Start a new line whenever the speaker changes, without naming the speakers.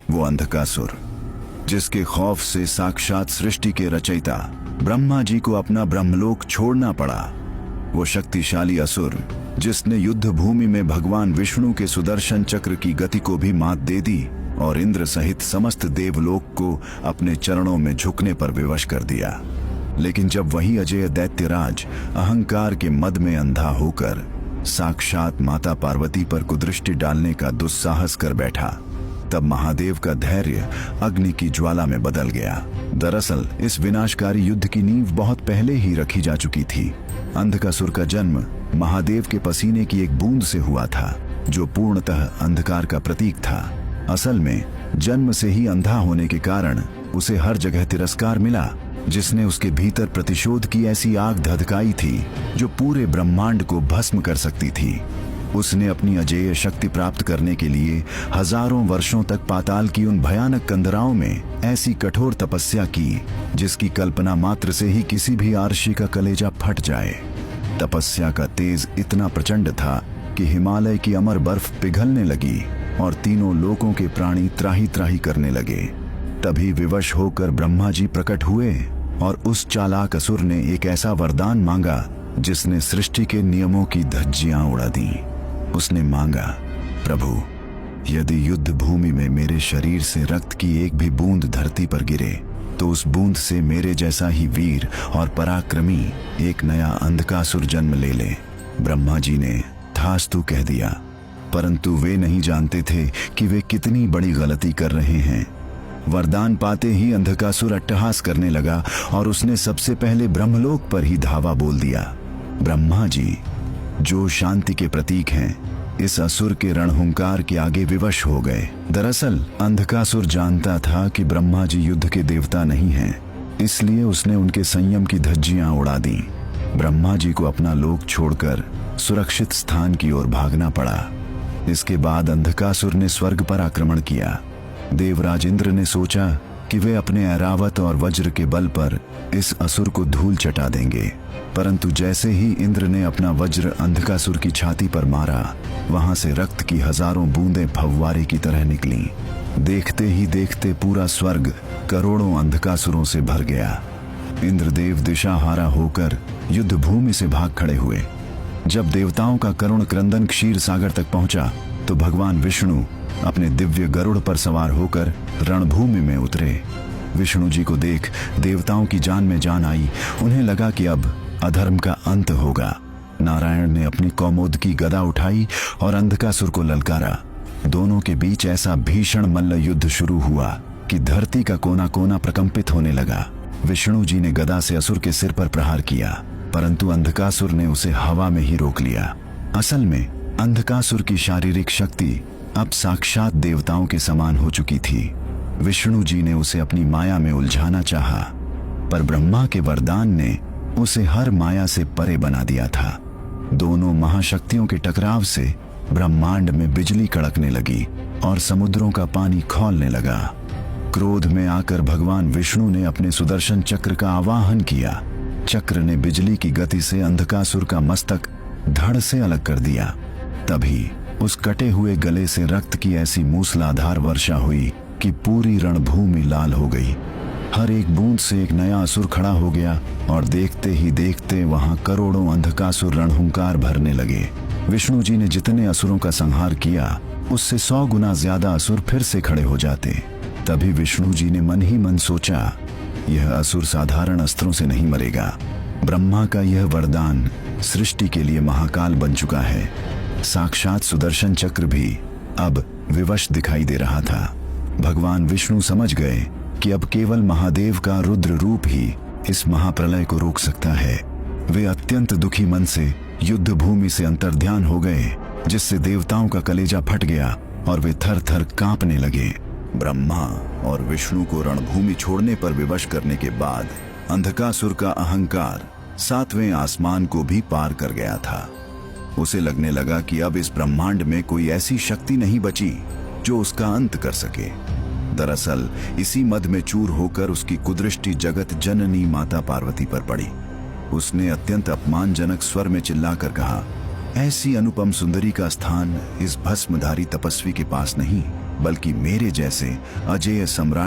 वो अंधकासुर, जिसके खौफ से साक्षात सृष्टि के रचयिता ब्रह्मा जी को अपना ब्रह्मलोक छोड़ना पड़ा। वो शक्तिशाली असुर जिसने युद्ध भूमि में भगवान विष्णु के सुदर्शन चक्र की गति को भी मात दे दी और इंद्र सहित समस्त देवलोक को अपने चरणों में झुकने पर विवश कर दिया। लेकिन जब वही अजय दैत्यराज अहंकार के मद में अंधा होकर साक्षात माता पार्वती पर कुदृष्टि डालने का दुस्साहस कर बैठा, तब महादेव का धैर्य अग्नि की ज्वाला में बदल गया। दरअसल इस विनाशकारी युद्ध की नींव बहुत पहले ही रखी जा चुकी थी। अंधकासुर का जन्म महादेव के पसीने की एक बूंद से हुआ था, जो पूर्णतः अंधकार का प्रतीक था। असल में जन्म से ही अंधा होने के कारण उसे हर जगह तिरस्कार मिला, जिसने उसके भीतर प्रतिशोध की ऐसी आग धधकाई थी जो पूरे ब्रह्मांड को भस्म कर सकती थी। उसने अपनी अजेय शक्ति प्राप्त करने के लिए हजारों वर्षों तक पाताल की उन भयानक कंदराओं में ऐसी कठोर तपस्या की जिसकी कल्पना मात्र से ही किसी भी आर्षी का कलेजा फट जाए। तपस्या का तेज इतना प्रचंड था कि हिमालय की अमर बर्फ पिघलने लगी और तीनों लोकों के प्राणी त्राही त्राही करने लगे। तभी विवश होकर ब्रह्मा जी प्रकट हुए और उस चालाक असुर ने एक ऐसा वरदान मांगा जिसने सृष्टि के नियमों की धज्जियां उड़ा दी। उसने मांगा, प्रभु, यदि युद्ध भूमि में मेरे शरीर से रक्त की एक भी बूंद धरती पर गिरे तो उस बूंद से मेरे जैसा ही वीर और पराक्रमी एक नया अंधकासुर जन्म ले ले। ब्रह्मा जी ने थास्तु कह दिया, परंतु वे नहीं जानते थे कि वे कितनी बड़ी गलती कर रहे हैं। वरदान पाते ही अंधकासुर अट्टहास करने लगा और उसने सबसे पहले ब्रह्मलोक पर ही धावा बोल दिया। ब्रह्मा जी, जो शांति के प्रतीक हैं, इस असुर के रणहुंकार के आगे विवश हो गए। दरअसल अंधकासुर जानता था कि ब्रह्मा जी युद्ध के देवता नहीं हैं, इसलिए उसने उनके संयम की धज्जियां उड़ा दी। ब्रह्मा जी को अपना लोक छोड़कर सुरक्षित स्थान की ओर भागना पड़ा। इसके बाद अंधकासुर ने स्वर्ग पर आक्रमण किया। देवराज इंद्र ने सोचा कि वे अपने ऐरावत और वज्र के बल पर इस असुर को धूल चटा देंगे, परंतु जैसे ही इंद्र ने अपना वज्र अंधकासुर की छाती पर मारा, वहां से रक्त की हजारों बूंदें फव्वारे की तरह निकलीं। देखते ही देखते पूरा स्वर्ग करोड़ों अंधकासुरों से भर गया। इंद्रदेव दिशाहारा होकर युद्ध भूमि से भाग खड़े हुए। जब देवताओं का करुण क्रंदन क्षीर सागर तक पहुंचा तो भगवान विष्णु अपने दिव्य गरुड़ पर सवार होकर रणभूमि में उतरे। विष्णु जी को देख देवताओं की जान में जान आई। उन्हें लगा कि अब अधर्म का अंत होगा। नारायण ने अपनी कौमोदकी गदा उठाई और अंधकासुर को ललकारा। दोनों के बीच ऐसा भीषण मल्ल युद्ध शुरू हुआ कि धरती का कोना कोना प्रकंपित होने लगा। विष्णु जी ने गदा से असुर के सिर पर प्रहार किया, परंतु अंधकासुर ने उसे हवा में ही रोक लिया। असल में अंधकासुर की शारीरिक शक्ति अब साक्षात देवताओं के समान हो चुकी थी। विष्णु जी ने उसे अपनी माया में उलझाना चाहा, पर ब्रह्मा के वरदान ने उसे हर माया से परे बना दिया था। दोनों महाशक्तियों के टकराव से ब्रह्मांड में बिजली कड़कने लगी और समुद्रों का पानी खौलने लगा। क्रोध में आकर भगवान विष्णु ने अपने सुदर्शन चक्र का आवाहन किया। चक्र ने बिजली की गति से अंधकासुर का मस्तक धड़ से अलग कर दिया। तभी उस कटे हुए गले से रक्त की ऐसी मूसलाधार वर्षा हुई कि पूरी रणभूमि लाल हो गई। हर एक बूंद से एक नया असुर खड़ा हो गया और देखते ही देखते वहां करोड़ों अंधकासुर रणहुंकार भरने लगे। विष्णु जी ने जितने असुरों का संहार किया, उससे 100 गुना ज्यादा असुर फिर से खड़े हो जाते। तभी विष्णु जी ने मन ही मन सोचा, यह असुर साधारण अस्त्रों से नहीं मरेगा। ब्रह्मा का यह वरदान सृष्टि के लिए महाकाल बन चुका है। साक्षात सुदर्शन चक्र भी अब विवश दिखाई दे रहा था। भगवान विष्णु समझ गए कि अब केवल महादेव का रुद्र रूप ही इस महाप्रलय को रोक सकता है। वे अत्यंत दुखी मन से युद्ध भूमि से अंतर्ध्यान हो गए, जिससे देवताओं का कलेजा फट गया और वे थर थर कांपने लगे। ब्रह्मा और विष्णु को रणभूमि छोड़ने पर विवश करने के बाद अंधकासुर का अहंकार 7वें आसमान को भी पार कर गया था। उसे लगने लगा कि अब इस ब्रह्मांड में कोई ऐसी शक्ति नहीं बची जो उसका अंत कर सके। दरअसल इसी मद में चूर होकर उसकी कुदृष्टि जगत जननी माता पार्वती पर पड़ी। उसने अत्यंत अपमानजनक स्वर में चिल्लाकर कहा, ऐसी अनुपम सुंदरी का स्थान इस भस्मधारी तपस्वी के पास नहीं। बल्कि मेरे जैसे अजेय सम्राट